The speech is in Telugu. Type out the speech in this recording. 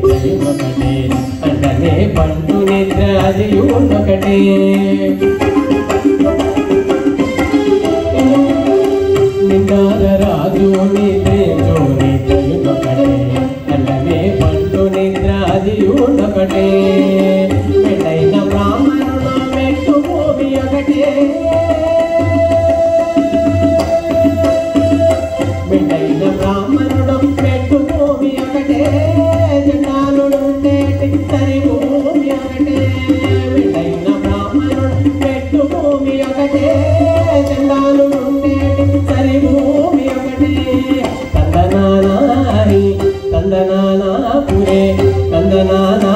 ఒకటే అంటనే పండు నిద్ర అది ఒకటే నిండార రాజు నిద్రేజో ఒకటే అంటనే పండు నిద్ర అది ఒకటే పెళ్ళైన బ్రాహ్మణుడు మెట్టు భూమి ఒకటే పెళ్ళైన బ్రాహ్మణుడు మెట్టు భూమి ఒకటే జటాలుడు సరి భూమి ఒకటే పెళ్ళైన బ్రాహ్మణుడు మెట్టు భూమి ఒకటే జటాలుడు సరి భూమి ఒకటే తందనానారి తందనానా పురే తందనానా